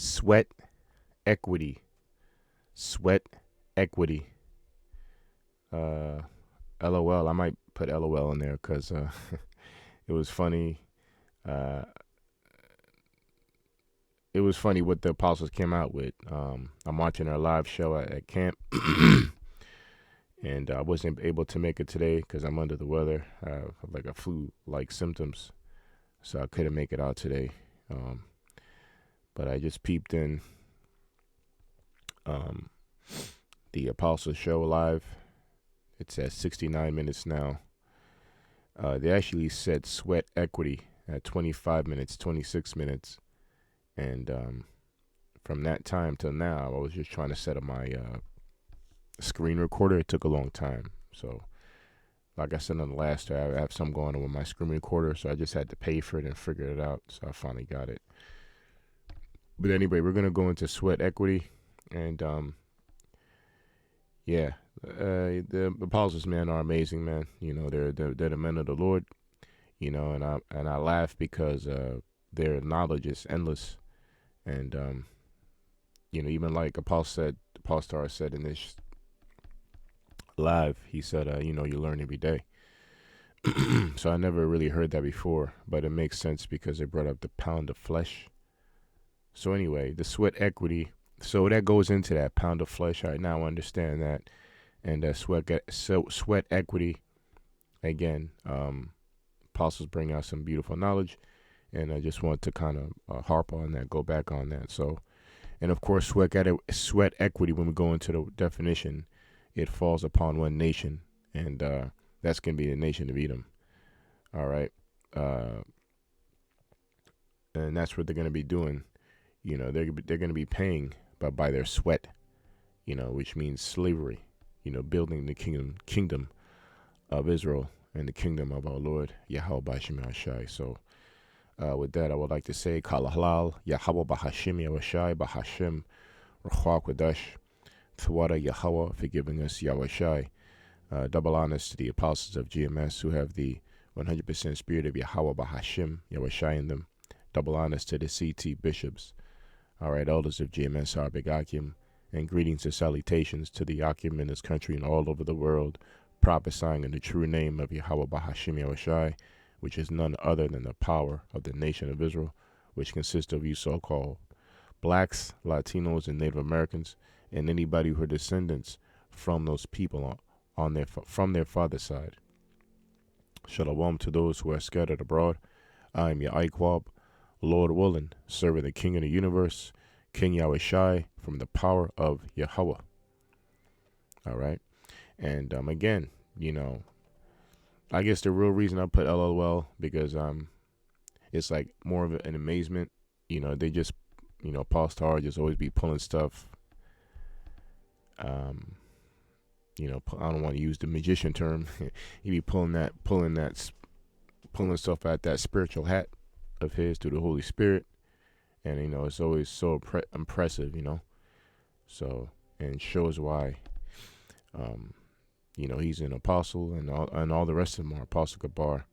Sweat equity. Sweat equity. Uh, LOL. I might put LOL in there because it was funny. Uh, it was funny what the apostles came out with. I'm watching our live show at camp, and I wasn't able to make it today because I'm under the weather. I have like a flu-like symptoms, so I couldn't make it out today. Um, but I just peeped in um, the apostles show live. It's at 69 minutes now. They actually said sweat equity at 25 minutes, 26 minutes. And from that time till now, I was just trying to set up my screen recorder. It took a long time. So, like I said on the last time, I have something going on with my screen recorder. So I just had to pay for it and figure it out. So I finally got it. But anyway, we're going to go into sweat equity. And yeah, the apostles, man, are amazing, man. You know, they're the men of the Lord. You know, and I laugh because their knowledge is endless. And you know, even like Apostle Star said in this live, he said, you know, you learn every day. So I never really heard that before, but it makes sense because they brought up the pound of flesh. So anyway, the sweat equity. So that goes into that pound of flesh. All right, now I understand that. And sweat equity, again, apostles bring out some beautiful knowledge. And I just want to kind of harp on that, go back on that. So, and of course, sweat equity, when we go into the definition, it falls upon one nation, and that's going to be the nation of Edom. All right. And that's what they're going to be doing. You know, they're going to be paying by their sweat, you know, which means slavery, you know, building the kingdom of Israel and the kingdom of our Lord, Yahweh Bashim Hashai. So, with that, I would like to say, Kala Halal, Yahweh Bahashim Yahweh Bahashim, Ruach Kodesh, Thwada Yahweh for giving us Yahweh. Double honors to the apostles of GMS who have the 100% spirit of Yahweh Bahashim, Yahweh in them. Double honors to the CT bishops. All right, elders of GMS, our big Akim, and greetings and salutations to the Akim in this country and all over the world, prophesying in the true name of Yahweh Bahashim Yahweh, which is none other than the power of the nation of Israel, which consists of you so-called blacks, Latinos, and Native Americans, and anybody who are descendants from those people from their father's side. Shalom to those who are scattered abroad. I am your Iquab, Lord willing, serving the King of the universe, King Yahweh Shai, from the power of Yahweh. All right, and again, you know, I guess the real reason I put LOL because it's like more of an amazement. You know, they just, you know, Paul Star just always be pulling stuff. You know, I don't want to use the magician term. He be pulling stuff out that spiritual hat of his through the Holy Spirit, and you know, it's always so impressive. You know, so and shows why. You know, he's an apostle, and all the rest of them are Apostle Gabar,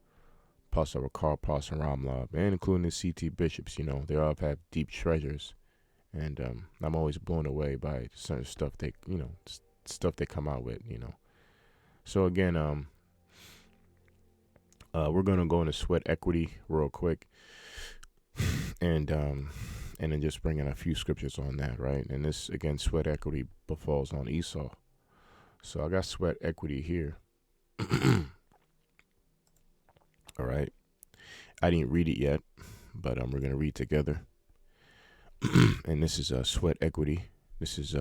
Apostle Rakar, Apostle Ramlab, and including the CT bishops. You know, they all have deep treasures, and I'm always blown away by certain stuff stuff they come out with. You know, so again, we're gonna go into sweat equity real quick, and then just bring in a few scriptures on that, right? And this again, sweat equity befalls on Esau. So I got sweat equity here. All right. I didn't read it yet, but we're going to read together. And this is sweat equity. This is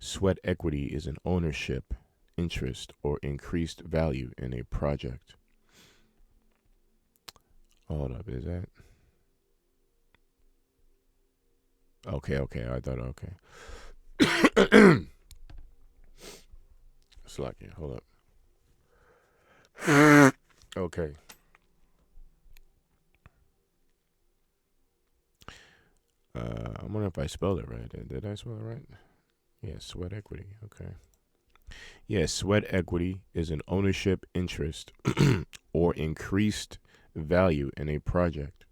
sweat equity is an ownership, interest, or increased value in a project. Hold up, is that? Okay, I thought, okay. Slack it, hold up. Okay. I wonder if I spelled it right. Did I spell it right? Yeah, sweat equity. Okay. Yeah, sweat equity is an ownership interest or increased value in a project,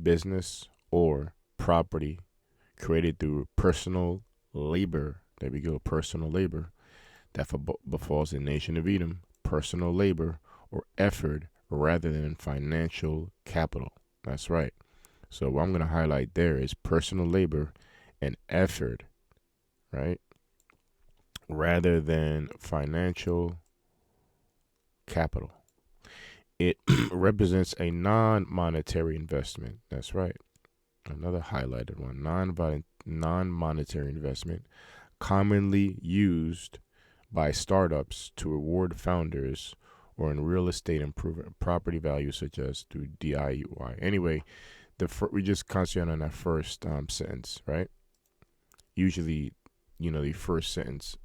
business, or property created through personal labor. There we go, personal labor that befalls the nation of Edom, personal labor or effort rather than financial capital. That's right. So what I'm going to highlight there is personal labor and effort, right? Rather than financial capital. It represents a non-monetary investment. That's right. Another highlighted one. Non-monetary investment commonly used by startups to reward founders or in real estate improvement property values such as through DIY. Anyway, we just concentrate on that first sentence, right? Usually, the first sentence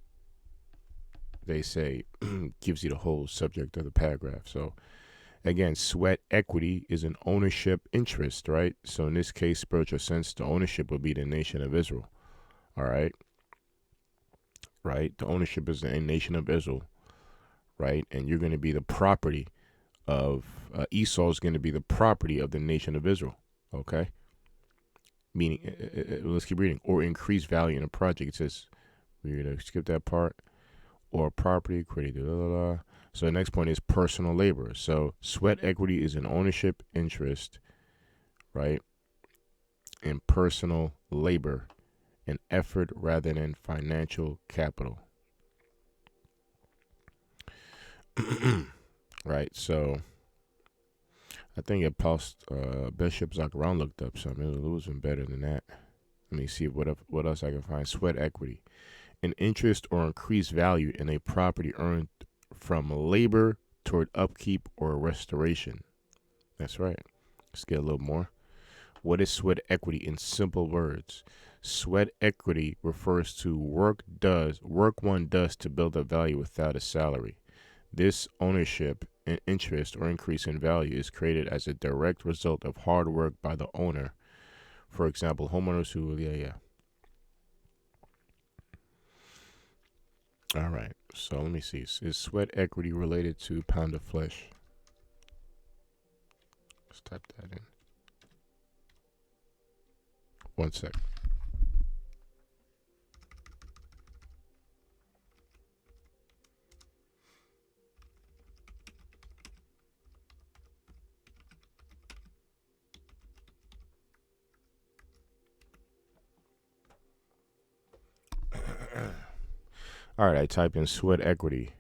they say gives you the whole subject of the paragraph. So again, sweat equity is an ownership interest, right? So in this case, spiritual sense, the ownership would be the nation of Israel. All right. Right. The ownership is the nation of Israel. Right. And you're going to be the property of Esau is going to be the property of the nation of Israel. Okay. Meaning, let's keep reading. Or increase value in a project. It says, we're going to skip that part. Or property, created, So the next point is personal labor. So sweat equity is an ownership interest, right, in personal labor, an effort rather than financial capital. Right. So I think Bishop Zachariah looked up something. It was even better than that. Let me see what else I can find. Sweat equity, an interest or increased value in a property earned from labor toward upkeep or restoration. That's right. Let's get a little more. What is sweat equity in simple words? Sweat equity refers to work one does to build up value without a salary. This ownership and interest or increase in value is created as a direct result of hard work by the owner. For example, homeowners who, All right. So let me see. Is sweat equity related to pound of flesh? Let's type that in. One sec. All right, I type in sweat equity.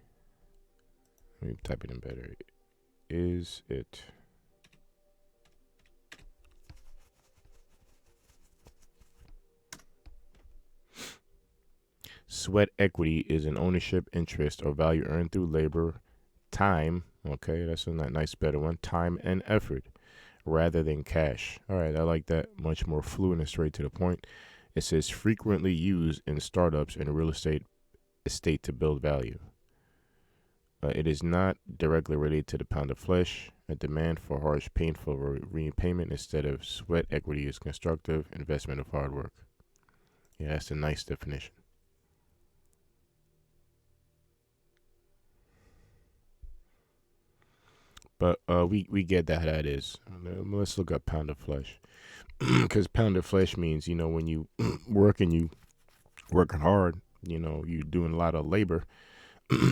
Let me type it in better. Is it sweat equity is an ownership interest or value earned through labor, time. Okay, that's a nice better one. Time and effort rather than cash. All right, I like that. Much more fluent and straight to the point. It says frequently used in startups and real estate to build value. It is not directly related to the pound of flesh. A demand for harsh, painful repayment instead of sweat equity is constructive investment of hard work. Yeah, that's a nice definition. But we get that how that is. Let's look up pound of flesh. Because pound of flesh means, when you working hard, you're doing a lot of labor.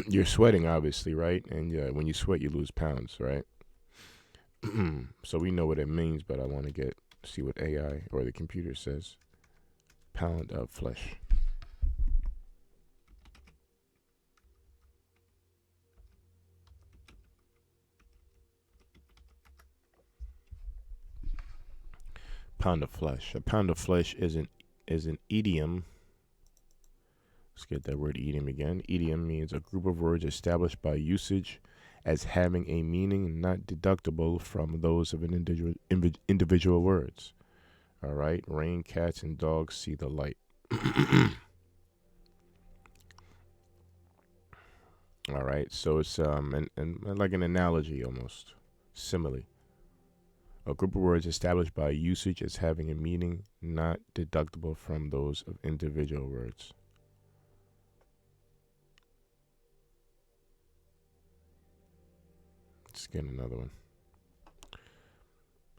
You're sweating, obviously, right? And when you sweat, you lose pounds, right? So we know what it means, but I want to see what AI or the computer says. Pound of flesh. Pound of flesh. A pound of flesh is an idiom. Let's get that word idiom again. Idiom means a group of words established by usage as having a meaning not deductible from those of an individual words. All right. Rain, cats, and dogs see the light. All right. So it's like an analogy almost, simile. A group of words established by usage as having a meaning not deductible from those of individual words. Let's get another one.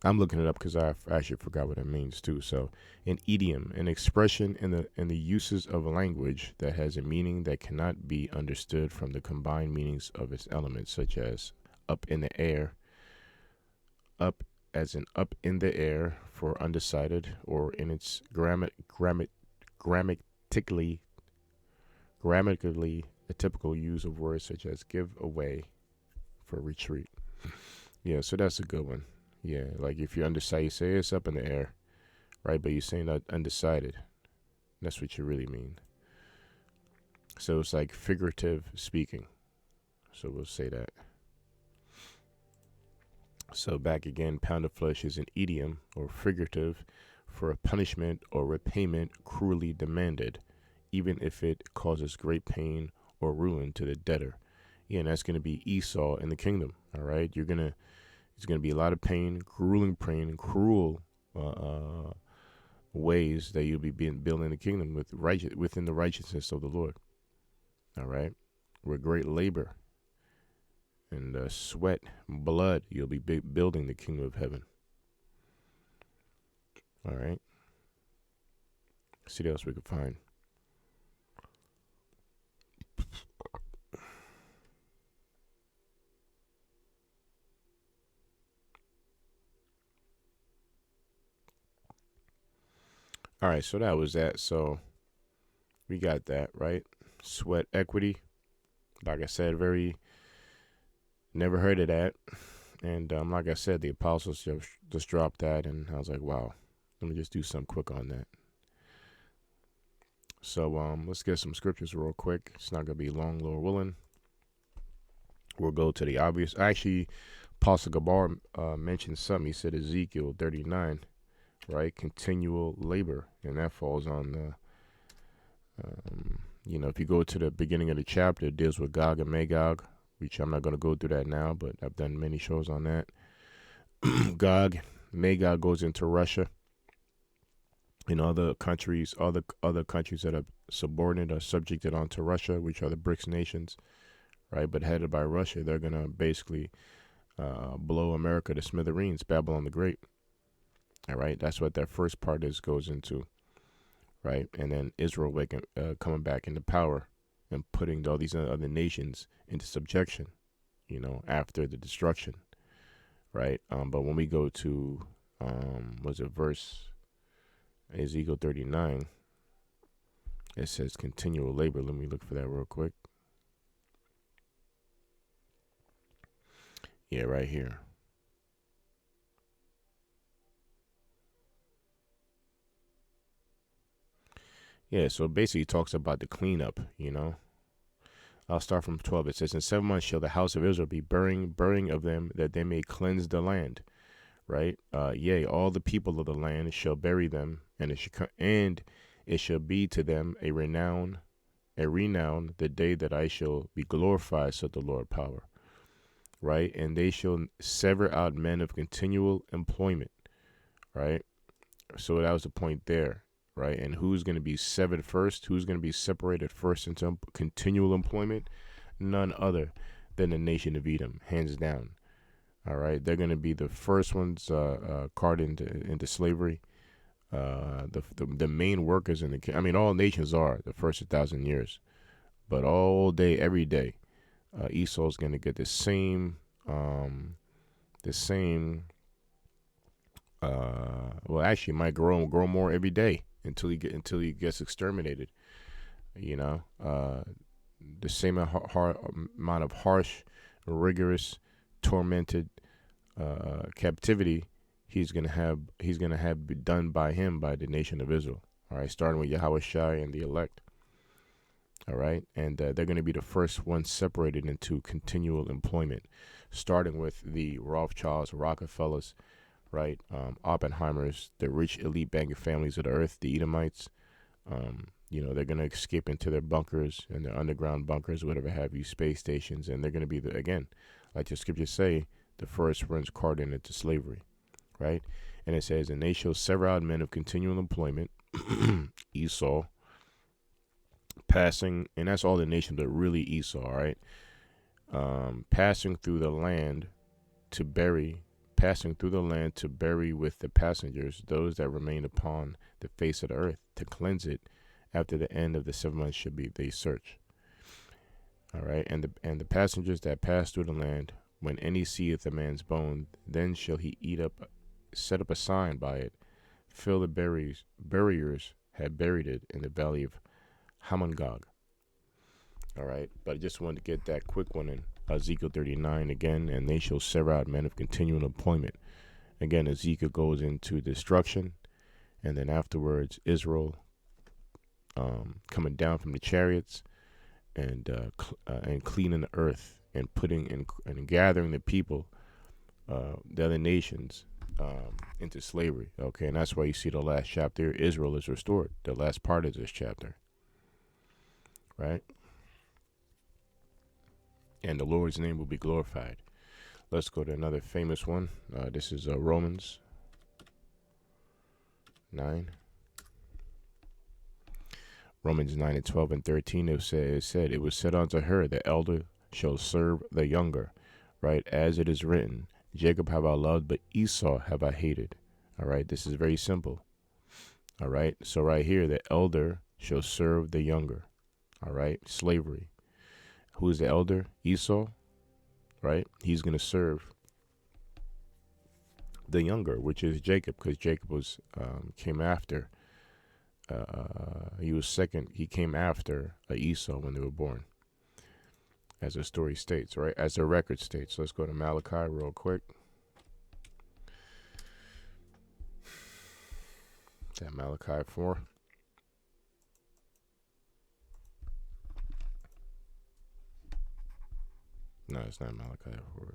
I'm looking it up because I actually forgot what it means too. So, an idiom, an expression in the uses of language that has a meaning that cannot be understood from the combined meanings of its elements, such as up in the air, up as in up in the air for undecided, or in its grammatically grammatically a typical use of words such as give away for retreat. Yeah, so that's a good one. Yeah, like if you're undecided, you say it's up in the air, right? But you're saying that undecided. That's what you really mean. So it's like figurative speaking. So we'll say that. So back again, pound of flesh is an idiom or figurative for a punishment or repayment cruelly demanded, even if it causes great pain or ruin to the debtor. Yeah, and that's going to be Esau in the kingdom. All right, it's going to be a lot of pain, grueling pain, cruel ways that you'll be building the kingdom within the righteousness of the Lord. All right, with great labor and sweat, blood, you'll be building the kingdom of heaven. All right. See what else we can find. All right, so that was that. So we got that, right? Sweat equity. Like I said, very never heard of that. And like I said, the apostles just dropped that, and I was like, wow, let me just do something quick on that. So let's get some scriptures real quick. It's not gonna be long, Lord willing. We'll go to the obvious. Actually, Apostle Gabar mentioned something. He said Ezekiel 39, right? Continual labor, and that falls on the. If you go to the beginning of the chapter, it deals with Gog and Magog, which I'm not going to go through that now, but I've done many shows on that. Gog, Magog goes into Russia. Other countries that are subordinate or subjected onto Russia, which are the BRICS nations, right? But headed by Russia, they're gonna basically blow America to smithereens, Babylon the Great. All right, that's what that first part goes into, right? And then Israel coming back into power and putting all these other nations into subjection, after the destruction, right? But when we go to was it verse Ezekiel 39, it says continual labor. Let me look for that real quick. Yeah, right here. Yeah, so basically it talks about the cleanup. I'll start from 12. It says, in 7 months shall the house of Israel be burying of them, that they may cleanse the land. Right? Yea, all the people of the land shall bury them, and it shall be to them a renown, the day that I shall be glorified, said the Lord power. Right? And they shall sever out men of continual employment. Right? So that was the point there. Right? And who's going to be severed first? Who's going to be separated first into continual employment? None other than the nation of Edom, hands down. All right, they're going to be the first ones carted into slavery. The main workers in the, I mean, all nations are the first 1,000 years, but all day, every day, Esau's going to get the same. Well, actually, might grow more every day until he gets exterminated. The same amount of harsh, rigorous, tormented captivity he's gonna have done by the nation of Israel. All right, starting with Yahweh Shai and the elect. All right, and they're going to be the first ones separated into continual employment, starting with the Rothschilds, Rockefellers, right, Oppenheimers, the rich elite banking families of the earth, the Edomites. They're going to escape into their bunkers and their underground bunkers, whatever have you, space stations, and they're going to be again, like the scriptures say, the first ones carted into slavery, right? And it says, and they shall sever out men of continual employment, Esau, passing, and that's all the nations, but really Esau, right? Passing through the land to bury passing through the land to bury with the passengers those that remain upon the face of the earth, to cleanse it after the end of the 7 months should be they search. All right, and the passengers that pass through the land, when any seeth a man's bone, then shall he eat up, set up a sign by it, fill the buriers had buried it in the valley of Hamongog. All right, but I just wanted to get that quick one in. Ezekiel 39 again, and they shall sever out men of continual employment. Again, Ezekiel goes into destruction, and then afterwards Israel coming down from the chariots and cleaning the earth and putting in and gathering the people, the other nations, into slavery. Okay, and that's why you see the last chapter, Israel is restored. The last part of this chapter, right? And the Lord's name will be glorified. Let's go to another famous one. This is Romans 9. Romans 9 and 12 and 13. It said, it was said unto her, the elder shall serve the younger, right? As it is written, Jacob have I loved, but Esau have I hated. All right, this is very simple. All right, so right here, the elder shall serve the younger. All right, slavery. Who is the elder? Esau, right? He's going to serve the younger, which is Jacob, because Jacob was came after. He was second. He came after Esau when they were born, as the story states, right? As the record states. So let's go to Malachi real quick. Is that Malachi 4? No, it's not Malachi 4.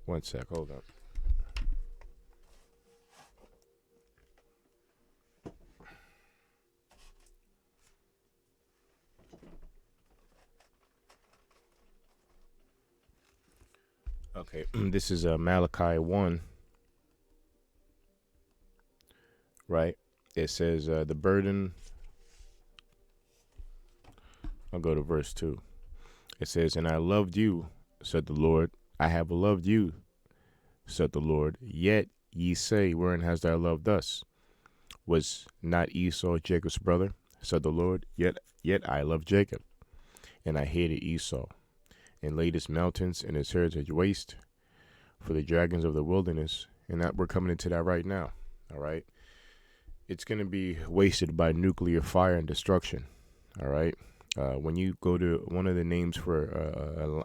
One sec, hold up. Okay, this is Malachi 1, right? It says, the burden. I'll go to verse 2. It says, and I loved you, said the Lord. I have loved you, said the Lord. Yet ye say, wherein hast thou loved us? Was not Esau Jacob's brother? Said the Lord. Yet I loved Jacob, and I hated Esau, and laid his mountains and his heritage waste for the dragons of the wilderness. And that we're coming into that right now. All right. It's going to be wasted by nuclear fire and destruction. All right. When you go to one of the names for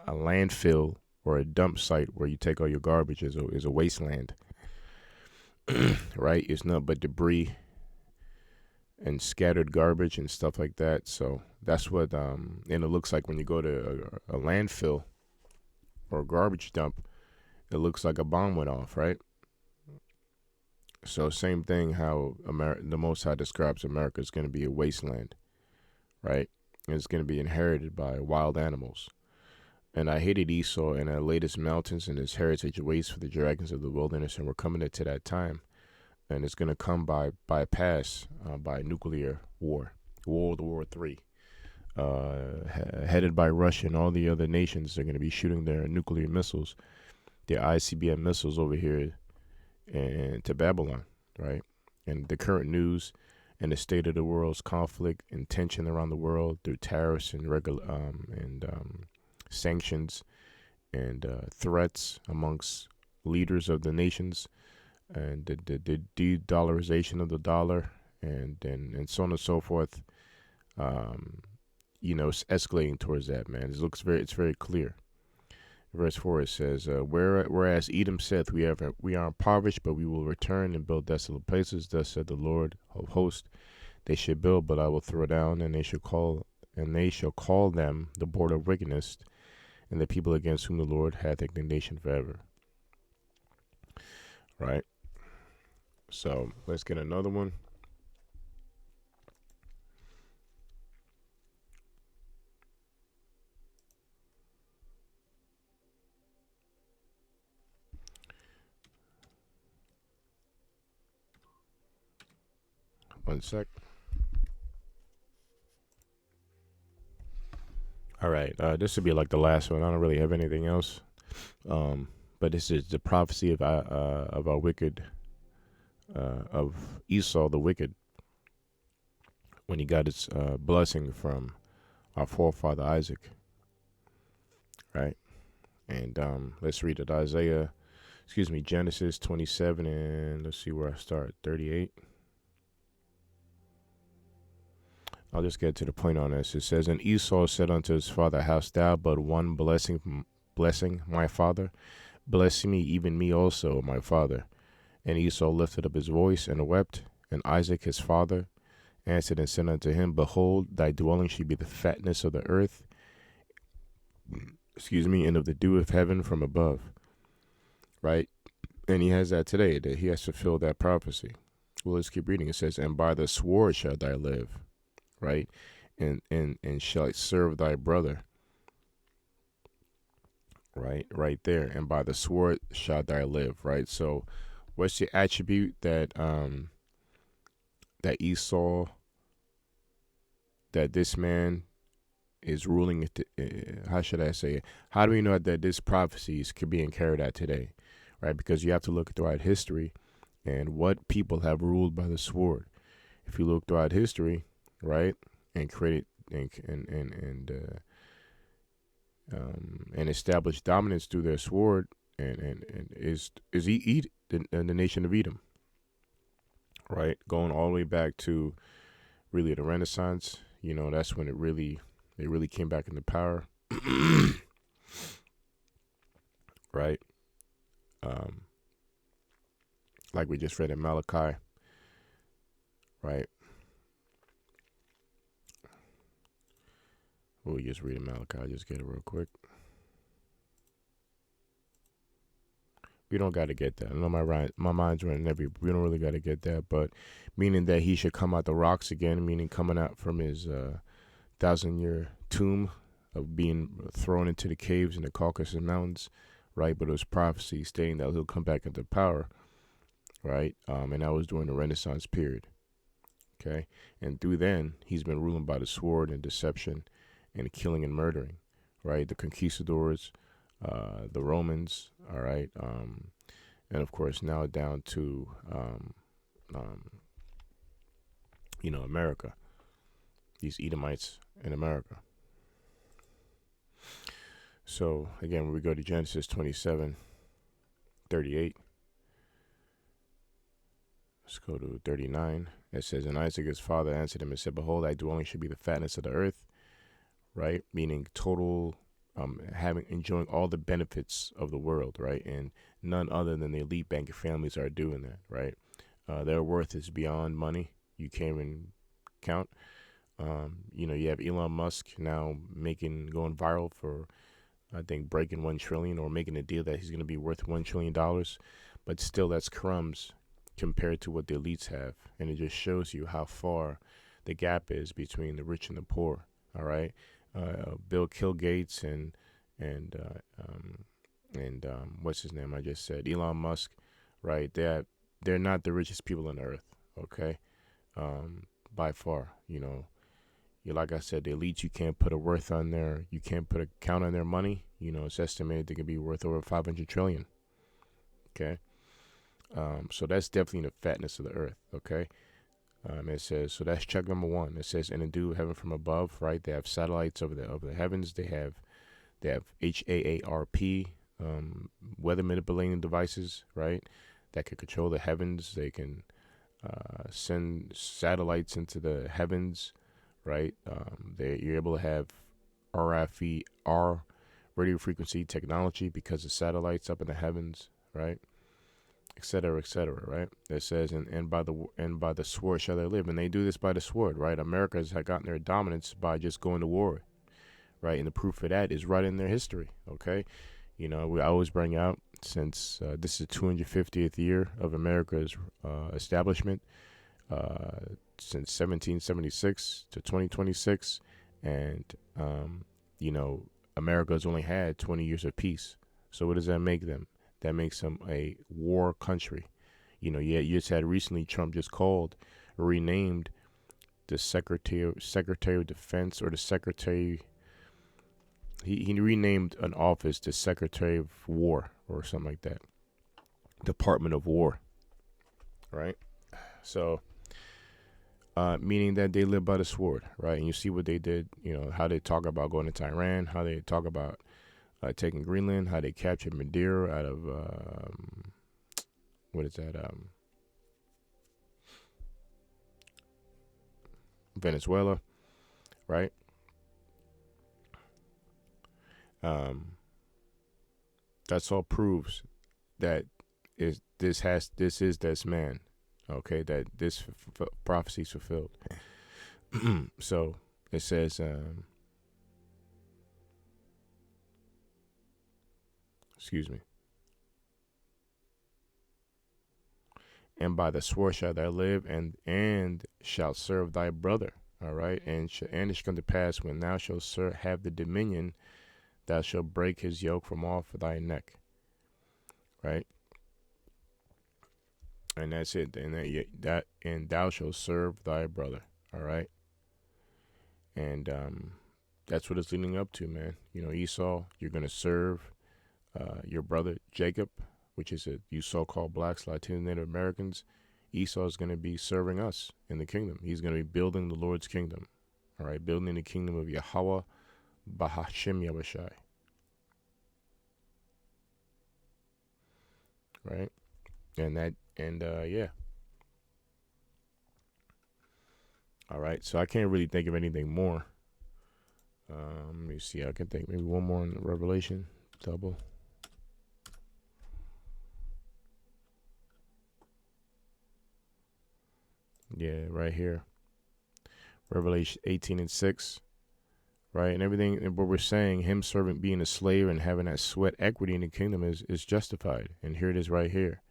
a landfill or a dump site where you take all your garbage is a wasteland, right? It's not but debris and scattered garbage and stuff like that. So that's what, and it looks like when you go to a landfill or a garbage dump, it looks like a bomb went off, right? So same thing how the Most High describes America is going to be a wasteland, right? And it's going to be inherited by wild animals. And I hated Esau, and I laid his mountains and his heritage waste for the dragons of the wilderness. And we're coming into that time, and it's going to come by nuclear war, World War III, headed by Russia and all the other nations. They're going to be shooting their nuclear missiles, their ICBM missiles over here and to Babylon, right? And the current news and the state of the world's conflict and tension around the world through tariffs and sanctions and threats amongst leaders of the nations, and the de-dollarization of the dollar, and so on and so forth. It's escalating towards that, man. It's very clear. Verse 4, it says, whereas Edom saith, we are impoverished, but we will return and build desolate places. Thus said the Lord of hosts, they should build, but I will throw down, and they shall call them the border of wickedness, and the people against whom the Lord hath indignation forever. Right? So let's get another one. One sec. All right. This would be like the last one. I don't really have anything else. Um, but this is the prophecy of our wicked, of Esau the wicked, when he got his blessing from our forefather Isaac, right? And let's read it. Genesis 27, and let's see where I start. 38. I'll just get to the point on this. It says, and Esau said unto his father, hast thou but one blessing, my father? Bless me, even me also, my father. And Esau lifted up his voice and wept. And Isaac his father answered and said unto him, behold, thy dwelling shall be the fatness of the earth, and of the dew of heaven from above. Right? And he has that today, that he has fulfilled that prophecy. Well, let's keep reading. It says, and by the sword shalt thou live, right? And shalt serve thy brother. Right there. And by the sword shalt thou live, right? So what's the attribute that that Esau, that this man is ruling it? How should I say it? How do we know that this prophecy is being carried out today, right? Because you have to look throughout history and what people have ruled by the sword. If you look throughout history, right, and create and establish dominance through their sword, and is the nation of Edom, right, going all the way back to really the Renaissance. That's when they really came back into power, right? Um, like we just read in Malachi, right? We just read in Malachi. I'll just get it real quick. We don't got to get that. I know my mind's running every. We don't really got to get that, but meaning that he should come out the rocks again, meaning coming out from his 1,000-year tomb of being thrown into the caves in the Caucasus Mountains, right? But it was prophecy stating that he'll come back into power, right? And that was during the Renaissance period, okay? And through then, he's been ruling by the sword and deception and killing and murdering, right? The conquistadors, the Romans, all right? And of course, now down to, America, these Edomites in America. So again, when we go to Genesis 27:38, let's go to 39. It says, and Isaac his father answered him and said, behold, thy dwelling should be the fatness of the earth, right? Meaning total, enjoying all the benefits of the world, right? And none other than the elite banking families are doing that, right? Their worth is beyond money. You can't even count. You have Elon Musk now going viral for, I think, breaking 1 trillion, or making a deal that he's going to be worth $1 trillion. But still, that's crumbs compared to what the elites have. And it just shows you how far the gap is between the rich and the poor. All right. Bill Gates and what's his name? I just said Elon Musk, right? They're not the richest people on earth. Okay. By far, like I said, the elites, you can't put a worth on there. You can't put a count on their money. It's estimated they could be worth over 500 trillion. Okay. So that's definitely the fatness of the earth. Okay. It says, so that's check number one. It says, in the dew of heaven from above, right? They have satellites over the heavens. They have HAARP, weather manipulating devices, right? That can control the heavens. They can send satellites into the heavens, right? You're able to have RFER, radio frequency technology, because of satellites up in the heavens, right? Et cetera, right? It says, and by the sword shall they live, and they do this by the sword, right? America has gotten their dominance by just going to war, right? And the proof of that is right in their history. Okay, we always bring out, since this is the 250th year of America's establishment, since 1776 to 2026, and America's only had 20 years of peace. So what does that make them? That makes them a war country. You just had recently, Trump just renamed the Secretary of Defense, or the Secretary he renamed an office to Secretary of War or something like that, Department of War, right? So, meaning that they live by the sword, right? And you see what they did, how they talk about going to Iran, how they talk about taking Greenland, how they captured Madeira out of, what is that, Venezuela, right? Um, that's all proves that this is this man, okay? That this prophecy is fulfilled. So it says, excuse me, and by the sword shalt thou live, and shalt serve thy brother. All right, and it shall come to pass when thou shalt have the dominion, thou shalt break his yoke from off thy neck. Right, and that's it. And and thou shalt serve thy brother. All right, and that's what it's leading up to, man. Esau, you're gonna serve your brother Jacob, which is you so-called blacks, Latino, Native Americans. Esau is going to be serving us in the kingdom. He's going to be building the Lord's kingdom. All right, building the kingdom of Yahweh, Bahashim Yahushai. Right, yeah. All right, so I can't really think of anything more. Let me see. I can think maybe one more in Revelation, double. Yeah, right here. Revelation 18:6. Right, and everything, and what we're saying, him serving, being a slave and having that sweat equity in the kingdom is justified. And here it is right here.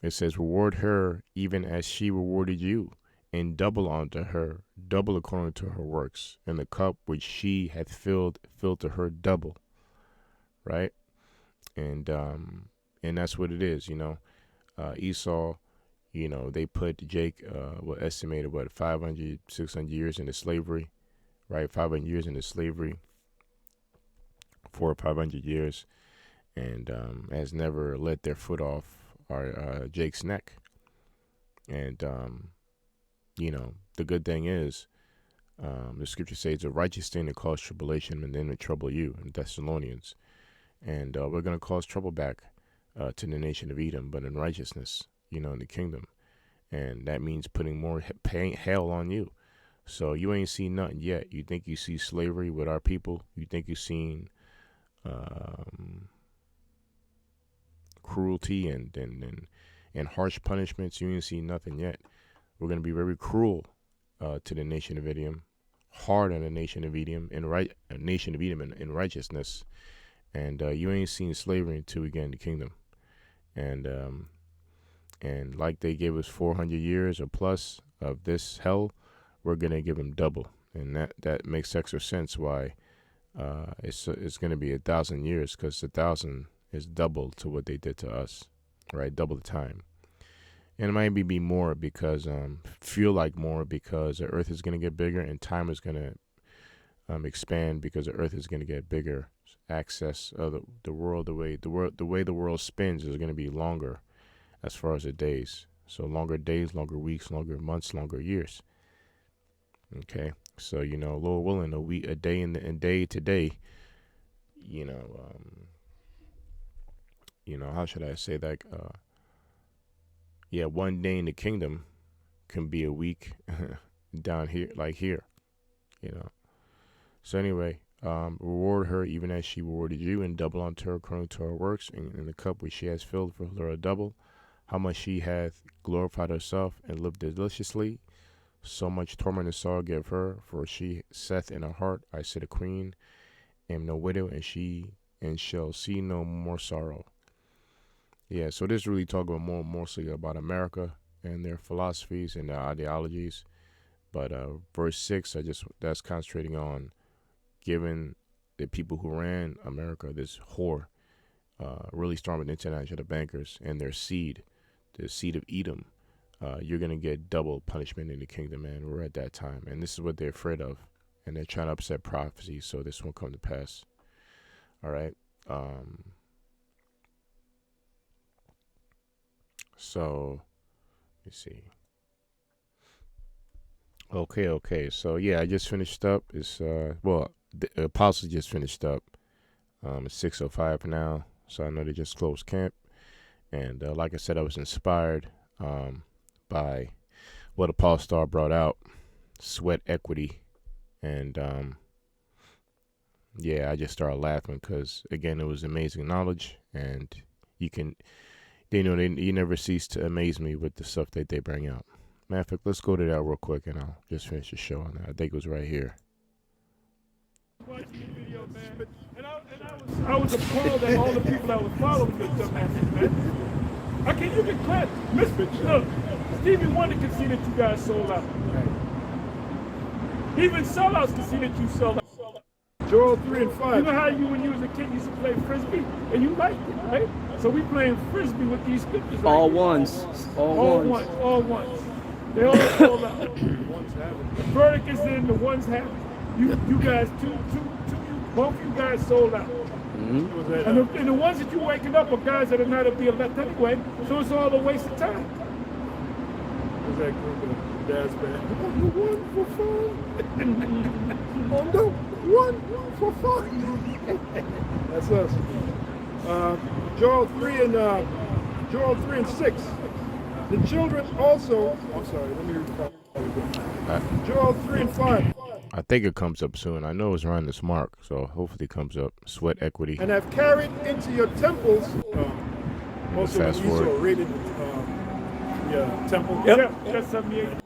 It says, reward her even as she rewarded you, and double unto her, double according to her works, and the cup which she hath filled to her double. Right, and that's what it is. Esau, they put Jake, estimated 500, 600 years into slavery, right? 500 years into slavery, 400 or 500 years, and has never let their foot off our Jake's neck. And the good thing is, the scripture says, "A righteous thing to cause tribulation, and then to trouble you," in Thessalonians. And we're going to cause trouble back to the nation of Edom, but in righteousness, in the kingdom. And that means putting more hell on you. So you ain't seen nothing yet. You think you see slavery with our people. You think you've seen cruelty and harsh punishments. You ain't seen nothing yet. We're going to be very cruel to the nation of Edom, hard on the nation of Edom, in righteousness. And you ain't seen slavery until we get in the kingdom. And like they gave us 400 years or plus of this hell, we're going to give them double. And that makes extra sense why it's going to be 1,000 years, because 1,000 is double to what they did to us, right? Double the time. And it might be more because, feel like more because the earth is going to get bigger and time is going to expand because the earth is going to get bigger. Access of the world, the way the world spins is going to be longer as far as the days. So longer days, longer weeks, longer months, longer years. Okay, so Lord willing, a day day to day. How should I say that? One day in the kingdom can be a week down here, like here. So anyway, reward her even as she rewarded you, and double unto her according to her works, and the cup which she has filled for her a double. How much she hath glorified herself and lived deliciously, so much torment and sorrow give her, for she saith in her heart, I sit a queen, am no widow, and shall see no more sorrow. Yeah, so this really talk about mostly about America and their philosophies and their ideologies. But verse 6, that's concentrating on giving the people who ran America, this whore, really strong with international bankers and their seed, the seed of Edom. You're going to get double punishment in the kingdom, man. We're at that time. And this is what they're afraid of. and they're trying to upset prophecy, so this won't come to pass. All right. So let's see. Okay. So yeah, I just finished up. It's the apostles just finished up. It's 6:05 now, so I know they just closed camp. And like I said, I was inspired by what Apostle Star brought out, sweat equity, and I just started laughing because again, it was amazing knowledge, and you never cease to amaze me with the stuff that they bring out. Matter of fact, let's go to that real quick, and I'll just finish the show on that. I think it was right here. I was appalled at all the people that was following this dumbass, man. I can't, you can clap. Look, Stevie Wonder can see that you guys sold out. Even sellouts can see that you sold out. Joel 3 and 5. You know how when you was a kid used to play frisbee and you liked it, right? So we playing frisbee with these scriptures. Right all here. ones. All ones. They all sold out. The verdict is in, the ones have it. You guys, both you guys sold out. Mm-hmm. And the ones that you're waking up are guys that are not to be elect anyway, so it's all a waste of time. What's that group of dad's band? On the one for fun. On the one for fun. That's us. Joel 3 and 6. The children also. I'm sorry. Let me read the Joel 3 and 5. I think it comes up soon. I know it's around this mark, so hopefully it comes up. Sweat equity. And have carried into your temples. Also, Fast Esau forward. raided temple. Yep. That's 78.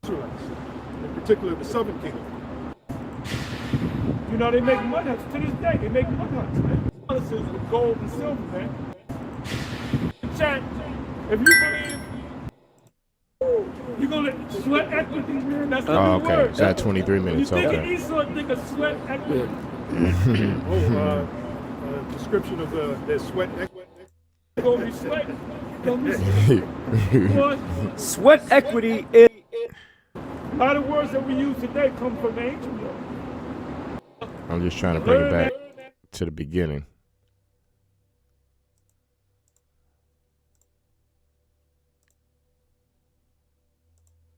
In particular, the southern kingdom. You know, they make mud huts to this day. They make mud huts, man. This is with gold and silver, man. Chat, if you believe you're going to sweat equity, man, that's the new word. It's at 23 minutes. You think Okay. Esau think of sweat equity? Description of their sweat equity. They're going to be sweating. Don't be Sweat equity is. A lot of words that we use today come from the ancient world. I'm just trying to bring it back to the beginning.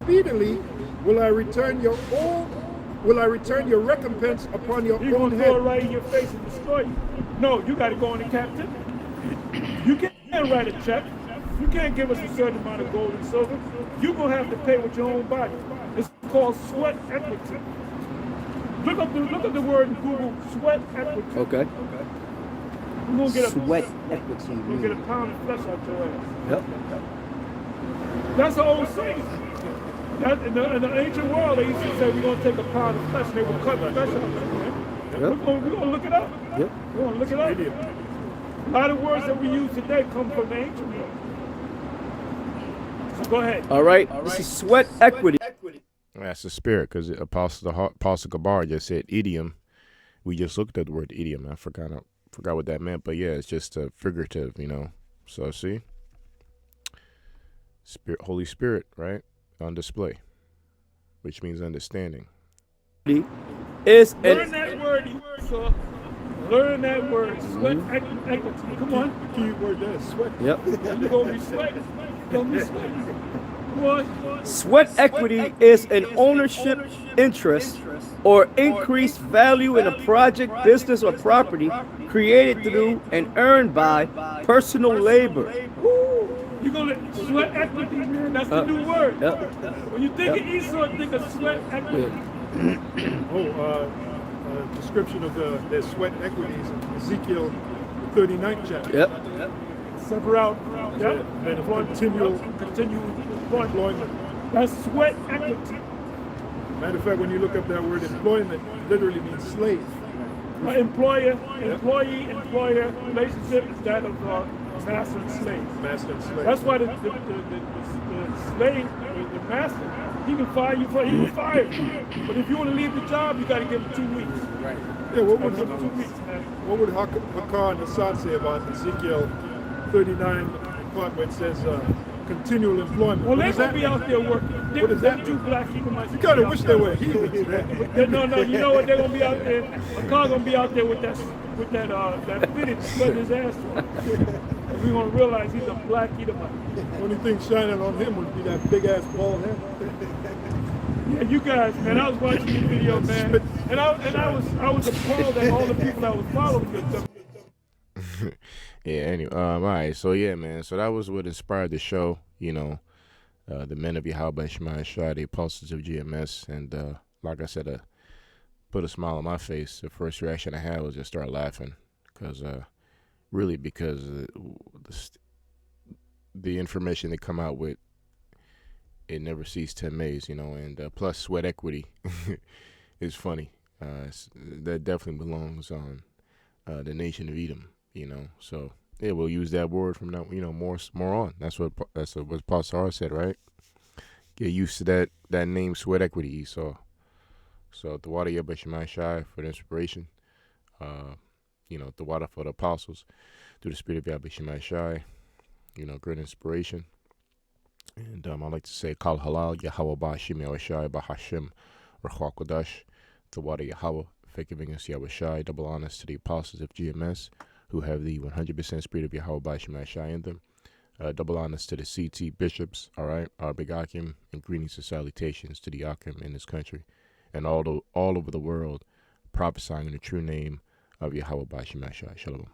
Speedily will I return your recompense upon your He's own going to head. throw it right in your face and destroy you. No, you got to go into captivity. You can't write a check. You can't give us a certain amount of gold and silver. You're going to have to pay with your own body. It's called sweat equity. Look up the word in Google, sweat equity. Okay. We're going to get Sweat equity. We're going to get a pound of flesh out your ass. Yep. That's the old saying. In the ancient world, they used to say, we're going to take a pound of flesh, and they would cut the flesh out. Yep. We're going to look it up. Yep. We're going to look it up. A lot of words that we use today come from the ancient world. So go ahead. All right. This is sweat equity. That's the spirit, because Apostle Gabar just said idiom. We just looked at the word idiom. I forgot what that meant, but yeah, it's just a figurative, So see, Holy Spirit, right, on display, which means understanding. Is Learn that word, Esau. Learn that word. Sweat equity. Come on. The key word there is sweat. Yep. You're going to be sweating. You're going to be sweating. Come on. Sweat equity is an ownership interest or increased value in a project, business, or property created through and earned by personal labor. You're going to sweat equity, man. That's the new word. Yep. When you think of Esau, think of sweat equity. Description of their sweat equities in Ezekiel 39th chapter. Yep. Sever out. Yep. And continual employment. That's sweat equity. Matter of fact, when you look up that word employment, it literally means slave. Employee-employee relationship is that of master and slave. Master and slave. That's why the slave, the master, he can fire you he can fire you. But if you want to leave the job, you got to give him 2 weeks. Right. Yeah, what would 2 weeks, man. What would Hakar and Hassan say about Ezekiel 39 part where it says, continual employment. Well, What they're does gonna that be mean? out there working. What does that Two mean? black Edomites. You kind of wish they were heathens, man. No, you know what? They're gonna be out there. A car gonna be out there with that fitted sweating his ass off. We're gonna realize he's a black Edomite. Only thing shining on him would be that big ass bald head. Yeah, you guys, man. I was watching your video, man, and I was appalled at all the people that was following you. Yeah. Anyway, all right. So yeah, man. So that was what inspired the show. You know, the men of Yahweh Shema Shai, the apostles of GMS, and like I said, put a smile on my face. The first reaction I had was just start laughing, because the information they come out with, it never ceased to amaze, you know. And plus, sweat equity is funny. That definitely belongs on the nation of Edom, you know. So yeah, we'll use that word from now, you know, more on. That's what Pastor R said, right? Get used to that name, sweat equity, Esau. So the water Yahweh Shema Shai for the inspiration. You know, the water for the apostles through the spirit of Yahweh Shema Shai. You know, great inspiration. And I like to say, Kal Halal Yahweh Ba Shemel Shai Ba Hashem Rachwa Kodash. The water Yahweh, forgiving us Yahweh Shai. Double honors to the apostles of GMS who have the 100% spirit of Yahweh Ba Shema Shai in them. Double honors to the CT bishops, all right, our big Akim, and greetings and salutations to the Akim in this country and all over the world, prophesying in the true name of Yahweh Ba Shema Shai. Shalom.